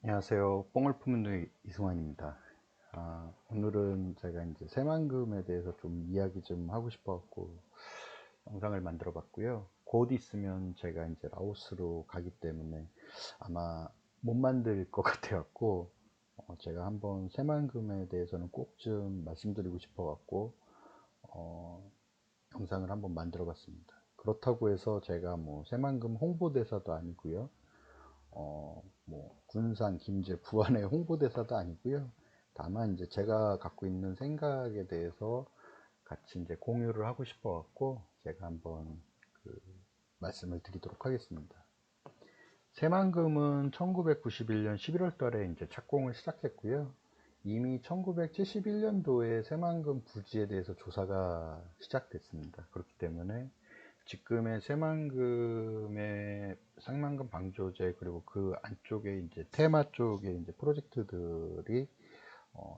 안녕하세요. 뽕을 품는 이승환입니다. 오늘은 제가 이제 새만금에 대해서 좀 이야기 좀 하고 싶어 갖고 영상을 만들어 봤고요. 곧 있으면 제가 이제 라오스로 가기 때문에 아마 못 만들 것 같아 갖고 제가 한번 새만금에 대해서는 꼭 좀 말씀드리고 싶어 갖고 어, 영상을 한번 만들어 봤습니다. 그렇다고 해서 제가 뭐 새만금 홍보대사도 아니고요. 뭐 군산, 김제, 부안의 홍보대사도 아니고요. 다만 이제 제가 갖고 있는 생각에 대해서 같이 이제 공유를 하고 싶어 갖고 제가 한번 그 말씀을 드리도록 하겠습니다. 새만금은 1991년 11월 달에 이제 착공을 시작했고요. 이미 1971년도에 새만금 부지에 대해서 조사가 시작됐습니다. 그렇기 때문에 지금의 새만금의 쌍만금 방조제 그리고 그 안쪽에 이제 테마 쪽에 이제 프로젝트들이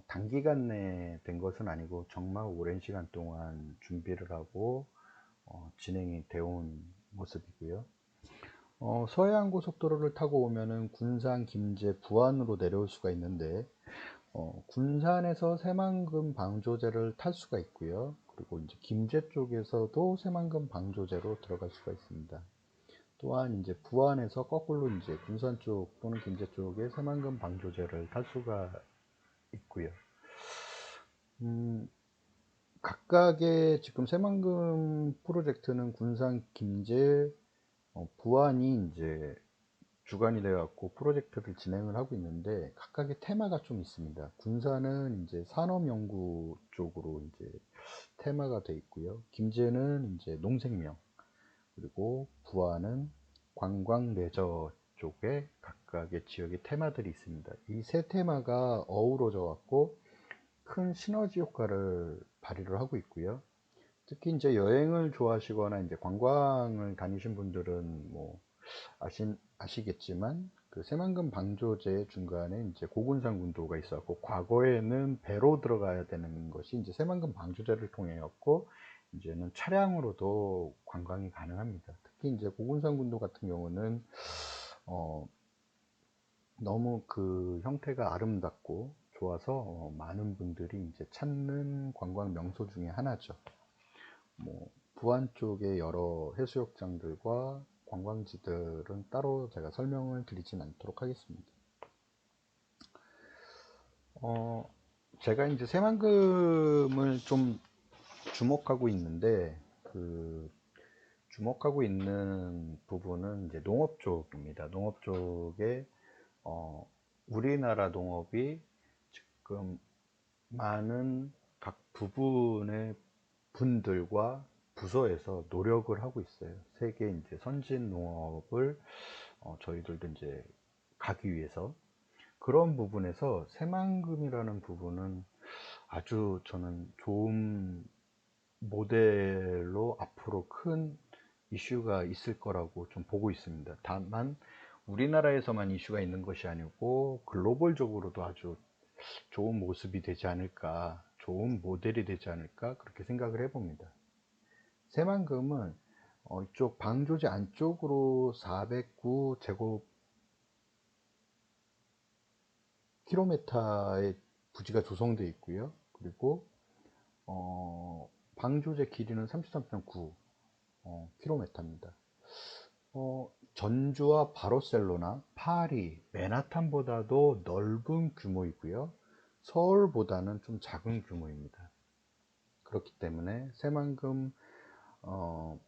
단기간 내에 된 것은 아니고 정말 오랜 시간 동안 준비를 하고 진행이 되어 온 모습이고요. 서해안 고속도로를 타고 오면은 군산, 김제, 부안으로 내려올 수가 있는데 군산에서 새만금 방조제를 탈 수가 있고요. 그리고 이제 김제 쪽에서도 새만금 방조제로 들어갈 수가 있습니다. 또한 이제 부안에서 거꾸로 이제 군산 쪽 또는 김제 쪽에 새만금 방조제를 탈 수가 있고요. 음, 각각의 지금 새만금 프로젝트는 군산, 김제, 부안이 이제 주관이 되어 갖고 프로젝트를 진행을 하고 있는데 각각의 테마가 좀 있습니다. 군산은 이제 산업연구 쪽으로 이제 테마가 되어 있고요. 김제는 이제 농생명, 그리고 부안은 관광 레저 쪽에 각각의 지역의 테마들이 있습니다. 이 세 테마가 어우러져 갖고 큰 시너지 효과를 발휘를 하고 있고요. 특히 이제 여행을 좋아하시거나 이제 관광을 다니신 분들은 뭐 아시겠지만 그 새만금 방조제 중간에 이제 고군산 군도가 있었고 과거에는 배로 들어가야 되는 것이 이제 새만금 방조제를 통해였고 이제는 차량으로도 관광이 가능합니다. 특히 이제 고군산 군도 같은 경우는 어, 너무 그 형태가 아름답고 좋아서 많은 분들이 이제 찾는 관광 명소 중에 하나죠. 뭐 부안 쪽의 여러 해수욕장들과 관광지들은 따로 제가 설명을 드리진 않도록 하겠습니다. 어, 제가 이제 새만금을 좀 주목하고 있는데 그 주목하고 있는 부분은 이제 농업 쪽입니다. 농업 쪽에 우리나라 농업이 지금 많은 각 부분의 분들과 부서에서 노력을 하고 있어요. 세계 이제 선진 농업을 저희들도 이제 가기 위해서 그런 부분에서 새만금이라는 부분은 아주 저는 좋은 모델로 앞으로 큰 이슈가 있을 거라고 좀 보고 있습니다. 다만 우리나라에서만 이슈가 있는 것이 아니고 글로벌적으로도 아주 좋은 모습이 되지 않을까, 좋은 모델이 되지 않을까 그렇게 생각을 해봅니다. 새만금은 이쪽 방조제 안쪽으로 409 제곱킬로미터의 부지가 조성되어 있고요. 그리고 방조제 길이는 33.9 킬로미터입니다. 전주와 바르셀로나, 파리, 맨하탄보다도 넓은 규모이고요. 서울보다는 좀 작은 규모입니다. 그렇기 때문에 새만금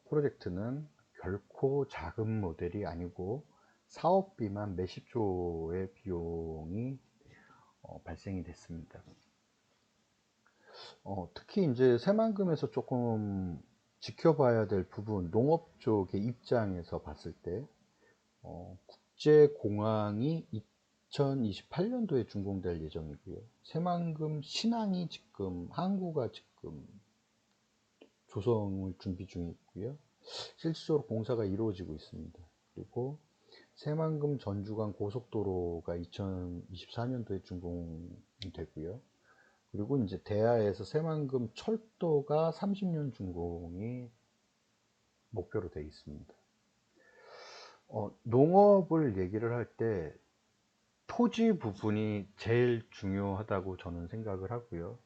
프로젝트는 결코 작은 모델이 아니고 사업비만 몇십 조의 비용이 발생이 됐습니다. 특히 이제 새만금에서 조금 지켜봐야 될 부분, 농업 쪽의 입장에서 봤을 때, 국제공항이 2028년도에 준공될 예정이고요. 새만금 신항이 지금 항구가 지금 조성을 준비 중에 있고요. 실질적으로 공사가 이루어지고 있습니다. 그리고 새만금 전주간 고속도로가 2024년도에 준공되고요. 그리고 이제 대하에서 새만금 철도가 30년 준공이 목표로 되어 있습니다. 농업을 얘기를 할 때 토지 부분이 제일 중요하다고 저는 생각을 하고요.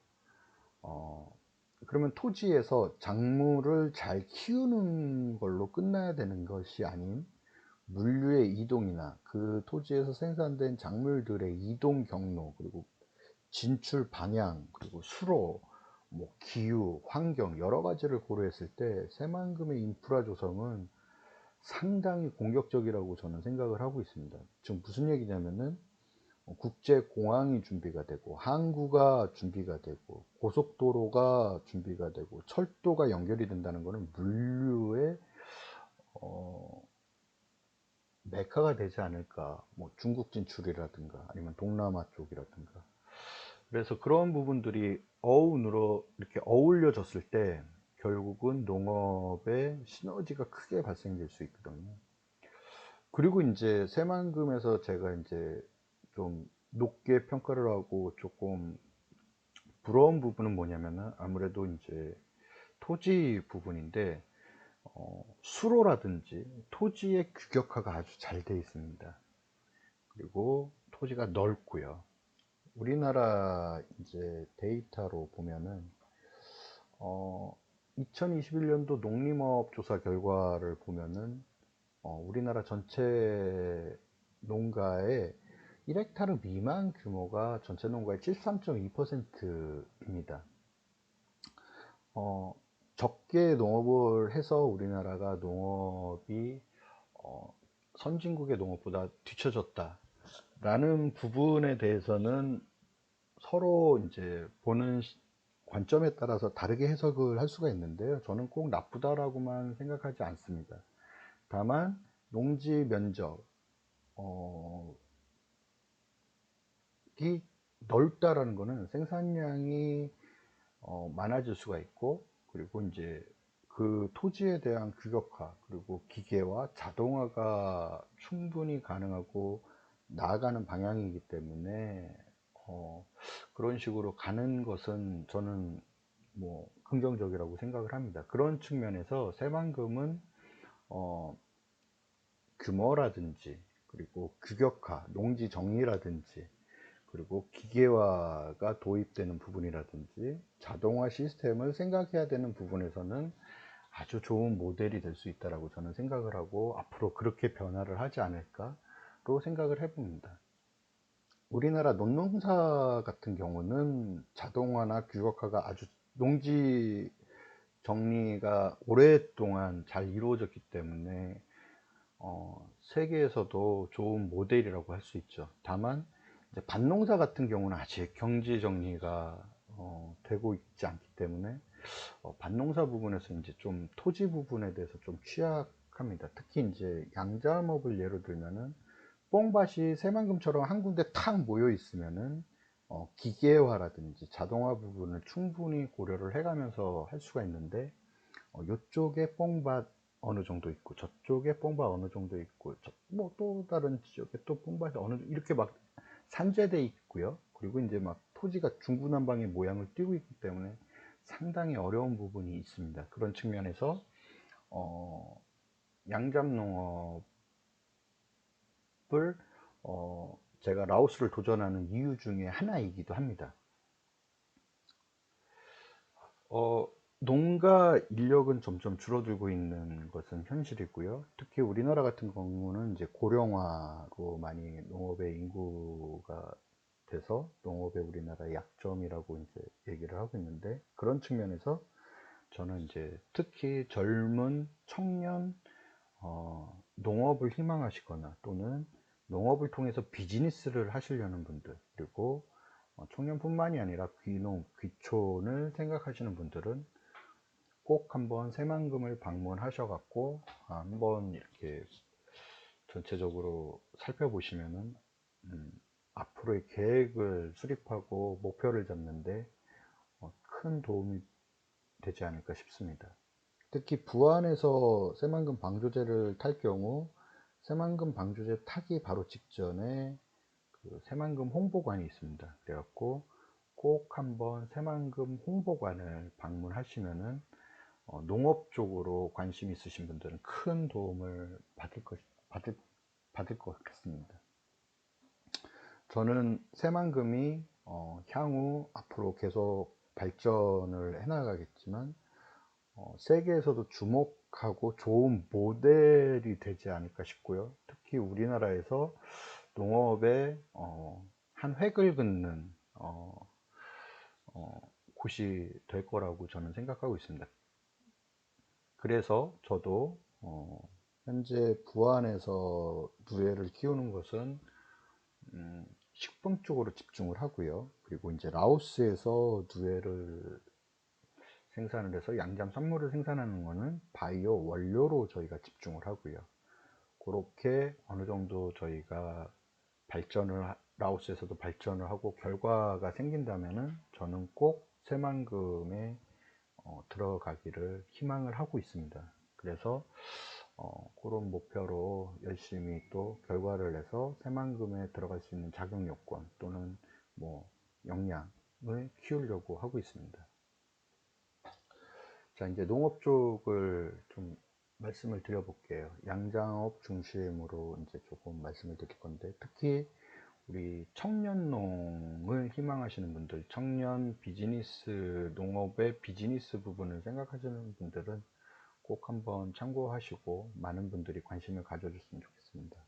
그러면 토지에서 작물을 잘 키우는 걸로 끝나야 되는 것이 아닌 물류의 이동이나 그 토지에서 생산된 작물들의 이동 경로, 그리고 진출 방향, 그리고 수로, 뭐 기후, 환경 여러 가지를 고려했을 때 새만금의 인프라 조성은 상당히 공격적이라고 저는 생각을 하고 있습니다. 지금 무슨 얘기냐면은 국제공항이 준비가 되고, 항구가 준비가 되고, 고속도로가 준비가 되고, 철도가 연결이 된다는 것은 물류의 메카가 되지 않을까. 뭐 중국 진출이라든가 아니면 동남아 쪽이라든가. 그래서 그런 부분들이 어운으로 이렇게 어울려졌을 때 결국은 농업에 시너지가 크게 발생될 수 있거든요. 그리고 이제 새만금에서 제가 이제 좀 높게 평가를 하고 조금 부러운 부분은 뭐냐면은 아무래도 이제 토지 부분인데, 수로라든지 토지의 규격화가 아주 잘 되어 있습니다. 그리고 토지가 넓고요. 우리나라 이제 데이터로 보면은 2021년도 농림업 조사 결과를 보면은 우리나라 전체 농가의 1헥타르 미만 규모가 전체 농가의 73.2%입니다. 적게 농업을 해서 우리나라가 농업이 선진국의 농업보다 뒤처졌다 라는 부분에 대해서는 서로 이제 보는 관점에 따라서 다르게 해석을 할 수가 있는데요. 저는 꼭 나쁘다라고만 생각하지 않습니다. 다만 농지 면적이 넓다라는 것은 생산량이 많아질 수가 있고, 그리고 이제 그 토지에 대한 규격화, 그리고 기계와 자동화가 충분히 가능하고 나아가는 방향이기 때문에 그런 식으로 가는 것은 저는 뭐 긍정적이라고 생각을 합니다. 그런 측면에서 새만금은 규모라든지, 그리고 규격화, 농지 정리라든지, 그리고 기계화가 도입되는 부분이라든지 자동화 시스템을 생각해야 되는 부분에서는 아주 좋은 모델이 될 수 있다고 저는 생각을 하고, 앞으로 그렇게 변화를 하지 않을까로 생각을 해봅니다. 우리나라 논농사 같은 경우는 자동화나 규격화가 아주 농지 정리가 오랫동안 잘 이루어졌기 때문에 세계에서도 좋은 모델이라고 할 수 있죠. 다만 이제 밭농사 같은 경우는 아직 경지 정리가 되고 있지 않기 때문에 밭농사 부분에서 이제 좀 토지 부분에 대해서 좀 취약합니다. 특히 이제 양자업을 예로 들면은 뽕밭이 새만금처럼 한 군데 탁 모여 있으면은 기계화라든지 자동화 부분을 충분히 고려를 해가면서 할 수가 있는데, 이쪽에 뽕밭 어느 정도 있고 저쪽에 뽕밭 어느 정도 있고 뭐 또 다른 지역에 또 뽕밭이 어느 이렇게 막 산재돼 있고요. 그리고 이제 막 토지가 중구난방의 모양을 띠고 있기 때문에 상당히 어려운 부분이 있습니다. 그런 측면에서 양잡농업을 제가 라오스를 도전하는 이유 중에 하나이기도 합니다. 농가 인력은 점점 줄어들고 있는 것은 현실이고요. 특히 우리나라 같은 경우는 이제 고령화로 많이 농업의 인구가 돼서 농업의 우리나라의 약점이라고 이제 얘기를 하고 있는데, 그런 측면에서 저는 이제 특히 젊은 청년 농업을 희망하시거나 또는 농업을 통해서 비즈니스를 하시려는 분들, 그리고 청년뿐만이 아니라 귀농, 귀촌을 생각하시는 분들은 꼭 한번 새만금을 방문하셔 갖고 한번 이렇게 전체적으로 살펴보시면은 앞으로의 계획을 수립하고 목표를 잡는데 큰 도움이 되지 않을까 싶습니다. 특히 부안에서 새만금 방조제를 탈 경우 새만금 방조제 타기 바로 직전에 그 새만금 홍보관이 있습니다. 그래갖고 꼭 한번 새만금 홍보관을 방문하시면은 농업 쪽으로 관심 있으신 분들은 큰 도움을 받을 것 같습니다. 저는 새만금이 향후 앞으로 계속 발전을 해나가겠지만 세계에서도 주목하고 좋은 모델이 되지 않을까 싶고요. 특히 우리나라에서 농업에 한 획을 긋는 곳이 될 거라고 저는 생각하고 있습니다. 그래서 저도 현재 부안에서 누에를 키우는 것은 식품 쪽으로 집중을 하고요. 그리고 이제 라오스에서 누에를 생산을 해서 양잠 산물을 생산하는 것은 바이오 원료로 저희가 집중을 하고요. 그렇게 어느 정도 저희가 라오스에서도 발전을 하고 결과가 생긴다면은 저는 꼭 새만금에 들어가기를 희망을 하고 있습니다. 그래서 그런 목표로 열심히 또 결과를 내서 새만금에 들어갈 수 있는 자격 요건 또는 뭐 역량을 키우려고 하고 있습니다. 자, 이제 농업 쪽을 좀 말씀을 드려볼게요. 양장업 중심으로 이제 조금 말씀을 드릴 건데, 특히 우리 청년농을 희망하시는 분들, 청년 비즈니스, 농업의 비즈니스 부분을 생각하시는 분들은 꼭 한번 참고하시고 많은 분들이 관심을 가져줬으면 좋겠습니다.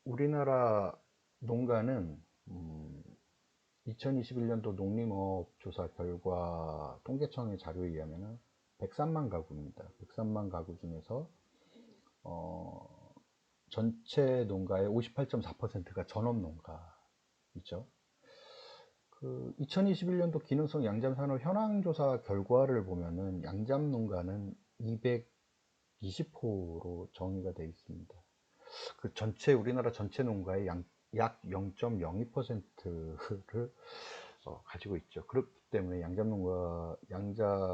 우리나라 농가는 2021년도 농림업조사 결과 통계청의 자료에 의하면 103만 가구입니다. 103만 가구 중에서 전체 농가의 58.4%가 전업농가이죠. 2021년도 기능성 양잠산업 현황조사 결과를 보면은 양잠농가는 220호로 정의가 되어 있습니다. 우리나라 전체 농가의 약 0.02%를 가지고 있죠. 그렇기 때문에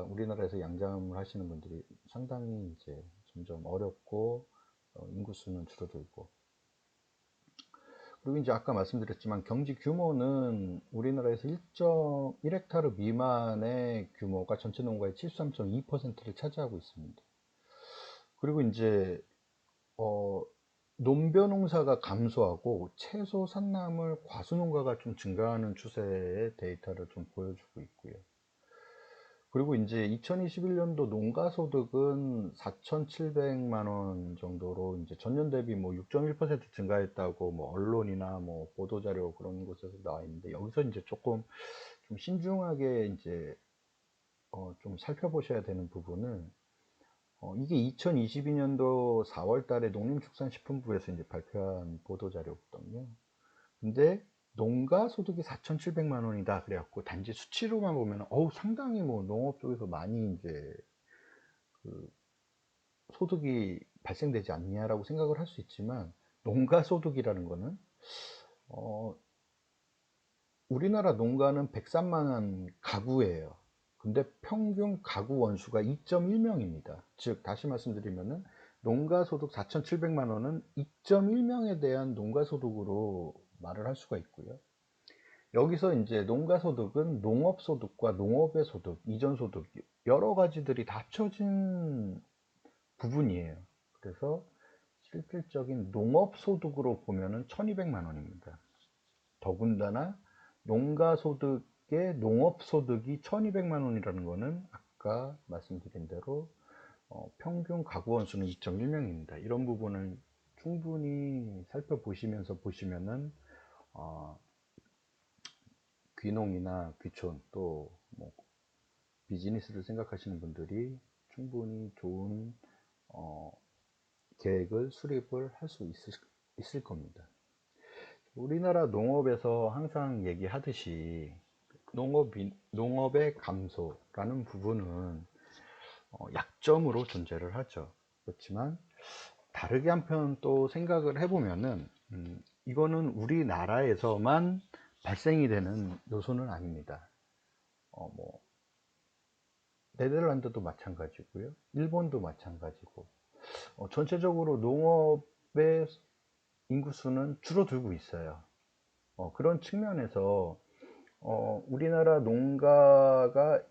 우리나라에서 양잠을 하시는 분들이 상당히 이제 점점 어렵고 인구수는 줄어들고, 그리고 이제 아까 말씀드렸지만 경지 규모는 우리나라에서 1.1헥타르 미만의 규모가 전체 농가의 73.2%를 차지하고 있습니다. 그리고 이제 논벼농사가 감소하고 채소 산나물 과수농가가 좀 증가하는 추세의 데이터를 좀 보여주고 있고요. 그리고 이제 2021년도 농가소득은 4,700만 원 정도로 이제 전년 대비 뭐 6.1% 증가했다고 뭐 언론이나 뭐 보도자료 그런 곳에서 나와 있는데, 여기서 이제 조금 좀 신중하게 이제 좀 살펴보셔야 되는 부분은 이게 2022년도 4월 달에 농림축산식품부에서 이제 발표한 보도자료거든요. 근데 농가 소득이 4,700만 원이다 그래갖고 단지 수치로만 보면 상당히 뭐 농업 쪽에서 많이 이제 그 소득이 발생되지 않냐라고 생각을 할 수 있지만, 농가 소득이라는 거는 우리나라 농가는 103만 가구예요. 근데 평균 가구 원수가 2.1명입니다. 즉 다시 말씀드리면은 농가 소득 4,700만 원은 2.1명에 대한 농가 소득으로 말을 할 수가 있고요. 여기서 이제 농가 소득은 농업 소득과 농업의 소득, 이전 소득 여러 가지들이 다 합쳐진 부분이에요. 그래서 실질적인 농업 소득으로 보면은 1,200만 원입니다. 더군다나 농가 소득의 농업 소득이 1,200만 원이라는 것은 아까 말씀드린 대로 평균 가구 원수는 2.1명입니다. 이런 부분을 충분히 살펴보시면서 보시면은 귀농이나 귀촌 또 뭐 비즈니스를 생각하시는 분들이 충분히 좋은 계획을 수립을 할 수 있을 겁니다. 우리나라 농업에서 항상 얘기하듯이 농업의 감소라는 부분은 약점으로 존재를 하죠. 그렇지만 다르게 한편 또 생각을 해보면은 이거는 우리나라에서만 발생이 되는 요소는 아닙니다. 뭐 네덜란드도 마찬가지고요, 일본도 마찬가지고, 전체적으로 농업의 인구수는 줄어들고 있어요. 그런 측면에서 우리나라 농가가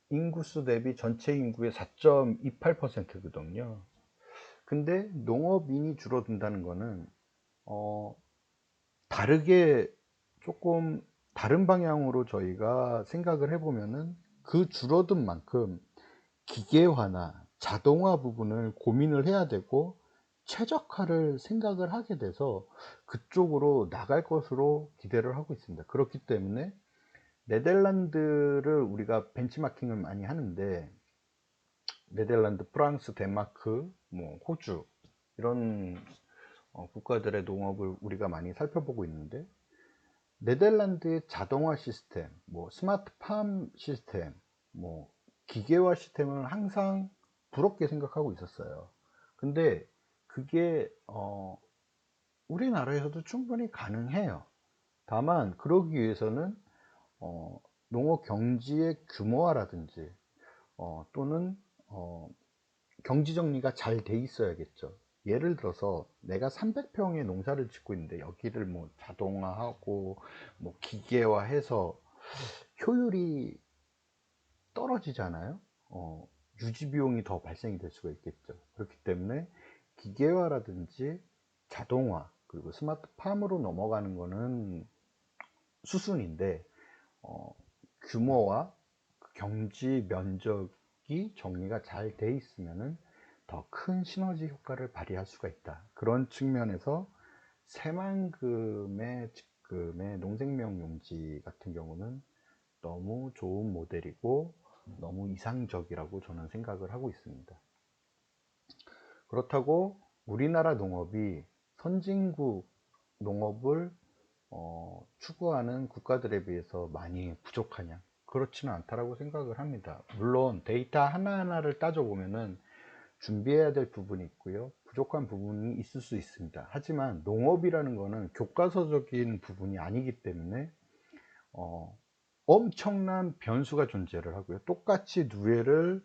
인구수 대비 전체 인구의 4.28%거든요. 근데 농업인이 줄어든다는 거는 다르게 조금 다른 방향으로 저희가 생각을 해보면은 그 줄어든 만큼 기계화나 자동화 부분을 고민을 해야 되고 최적화를 생각을 하게 돼서 그쪽으로 나갈 것으로 기대를 하고 있습니다. 그렇기 때문에 네덜란드를 우리가 벤치마킹을 많이 하는데, 네덜란드, 프랑스, 덴마크, 뭐 호주 이런 국가들의 농업을 우리가 많이 살펴보고 있는데, 네덜란드의 자동화 시스템, 뭐 스마트팜 시스템, 뭐 기계화 시스템을 항상 부럽게 생각하고 있었어요. 근데 그게 우리나라에서도 충분히 가능해요. 다만 그러기 위해서는 농업 경지의 규모화라든지 또는 경지 정리가 잘 돼 있어야겠죠. 예를 들어서 내가 300평의 농사를 짓고 있는데 여기를 뭐 자동화하고 뭐 기계화해서 효율이 떨어지잖아요. 유지 비용이 더 발생이 될 수가 있겠죠. 그렇기 때문에 기계화라든지 자동화 그리고 스마트팜으로 넘어가는 거는 수순인데, 규모와 경지 면적이 정리가 잘 돼 있으면은 더 큰 시너지 효과를 발휘할 수가 있다. 그런 측면에서 새만금의 지금의 농생명 용지 같은 경우는 너무 좋은 모델이고 너무 이상적이라고 저는 생각을 하고 있습니다. 그렇다고 우리나라 농업이 선진국 농업을 추구하는 국가들에 비해서 많이 부족하냐? 그렇지는 않다라고 생각을 합니다. 물론 데이터 하나하나를 따져보면은 준비해야 될 부분이 있고요, 부족한 부분이 있을 수 있습니다. 하지만 농업이라는 거는 교과서적인 부분이 아니기 때문에 엄청난 변수가 존재를 하고요. 똑같이 누에를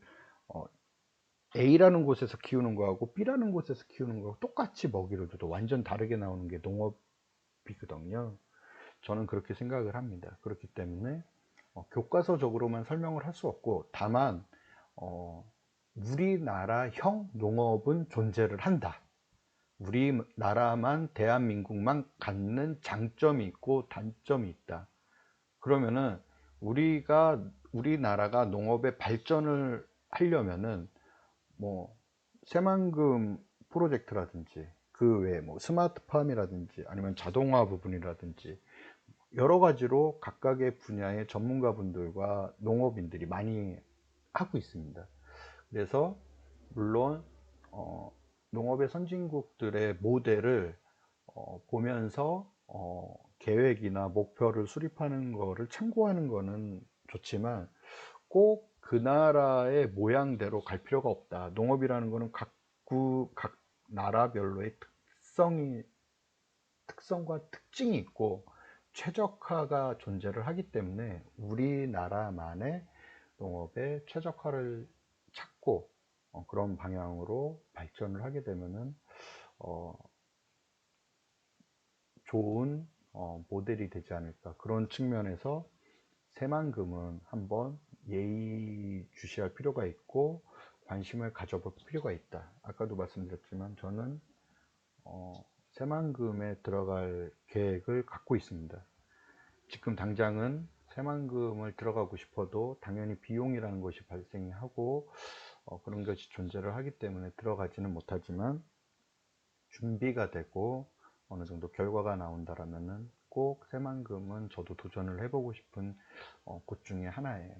A라는 곳에서 키우는 거하고 B라는 곳에서 키우는 거하고 똑같이 먹이를 줘도 완전 다르게 나오는 게 농업이거든요. 저는 그렇게 생각을 합니다. 그렇기 때문에 교과서적으로만 설명을 할 수 없고, 다만 우리나라형 농업은 존재를 한다. 우리나라만, 대한민국만 갖는 장점이 있고 단점이 있다. 그러면은 우리나라가 농업의 발전을 하려면은 뭐 새만금 프로젝트라든지 그 외에 뭐 스마트팜이라든지 아니면 자동화 부분이라든지 여러 가지로 각각의 분야의 전문가분들과 농업인들이 많이 하고 있습니다. 그래서 물론 농업의 선진국들의 모델을 보면서 계획이나 목표를 수립하는 거를 참고하는 거는 좋지만 꼭 그 나라의 모양대로 갈 필요가 없다. 농업이라는 거는 각 나라별로의 특성과 특징이 있고 최적화가 존재를 하기 때문에 우리나라만의 농업의 최적화를 찾고 그런 방향으로 발전을 하게 되면은 좋은 모델이 되지 않을까. 그런 측면에서 새만금은 한번 예의주시할 필요가 있고 관심을 가져볼 필요가 있다. 아까도 말씀드렸지만 저는 새만금에 들어갈 계획을 갖고 있습니다. 지금 당장은 새만금을 들어가고 싶어도 당연히 비용이라는 것이 발생이 하고 그런 것이 존재를 하기 때문에 들어가지는 못하지만, 준비가 되고 어느 정도 결과가 나온다라면은 꼭 새만금은 저도 도전을 해보고 싶은 곳 중에 하나예요.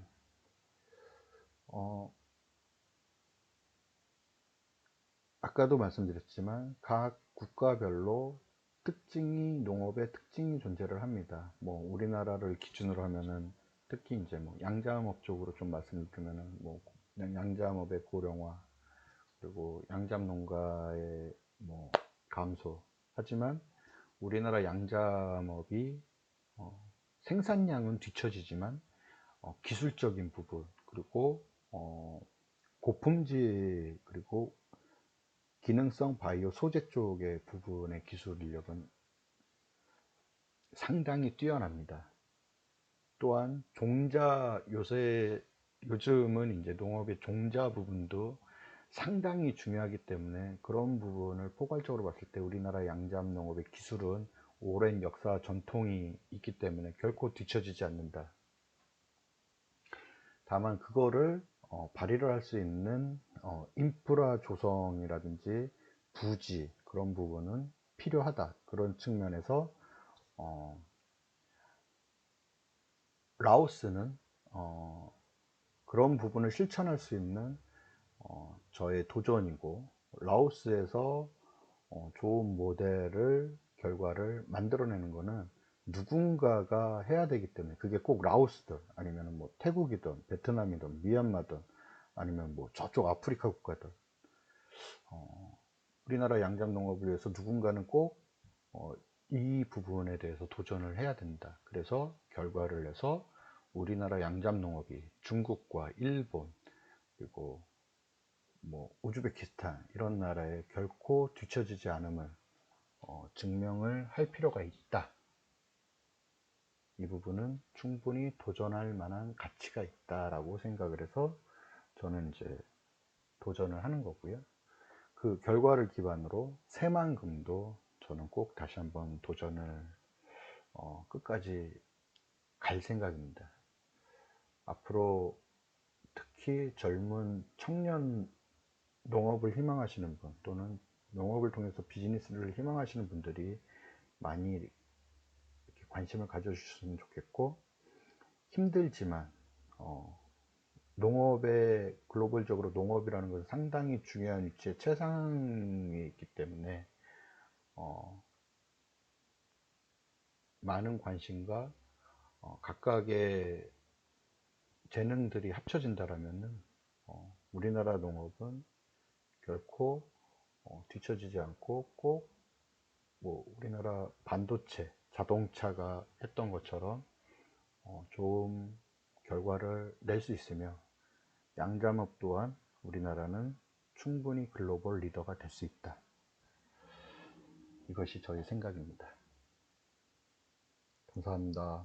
아까도 말씀드렸지만 각 국가별로 농업의 특징이 존재를 합니다. 뭐 우리나라를 기준으로 하면은 특히 이제 뭐 양자암업 쪽으로 좀 말씀을 드리면은 뭐 양자암업의 고령화 그리고 양잠 농가의 뭐 감소. 하지만 우리나라 양자암업이 생산량은 뒤처지지만 기술적인 부분 그리고 고품질 그리고 기능성 바이오 소재 쪽의 부분의 기술 인력은 상당히 뛰어납니다. 또한 요즘은 이제 농업의 종자 부분도 상당히 중요하기 때문에 그런 부분을 포괄적으로 봤을 때 우리나라 양잠 농업의 기술은 오랜 역사 전통이 있기 때문에 결코 뒤처지지 않는다. 다만 그거를 발휘를 할 수 있는 인프라 조성이라든지 부지 그런 부분은 필요하다. 그런 측면에서 라오스는 그런 부분을 실천할 수 있는 저의 도전이고, 라오스에서 좋은 모델을 결과를 만들어내는 거는 누군가가 해야 되기 때문에, 그게 꼭 라오스든 아니면 뭐 태국이든 베트남이든 미얀마든 아니면 뭐 저쪽 아프리카 국가든 우리나라 양잠 농업을 위해서 누군가는 꼭 이 부분에 대해서 도전을 해야 된다. 그래서 결과를 내서 우리나라 양잠 농업이 중국과 일본 그리고 뭐 우즈베키스탄 이런 나라에 결코 뒤처지지 않음을 증명을 할 필요가 있다. 이 부분은 충분히 도전할 만한 가치가 있다라고 생각을 해서 저는 이제 도전을 하는 거고요. 그 결과를 기반으로 새만금도 저는 꼭 다시 한번 도전을 끝까지 갈 생각입니다. 앞으로 특히 젊은 청년 농업을 희망하시는 분 또는 농업을 통해서 비즈니스를 희망하시는 분들이 많이 이렇게 관심을 가져주셨으면 좋겠고, 힘들지만 농업에 글로벌적으로 농업이라는 것은 상당히 중요한 위치에 최상에 있기 때문에 많은 관심과 각각의 재능들이 합쳐진다라면은 우리나라 농업은 결코 뒤처지지 않고 꼭 뭐 우리나라 반도체, 자동차가 했던 것처럼 좋은 결과를 낼 수 있으며, 양잠업 또한 우리나라는 충분히 글로벌 리더가 될 수 있다. 이것이 저희 생각입니다. 감사합니다.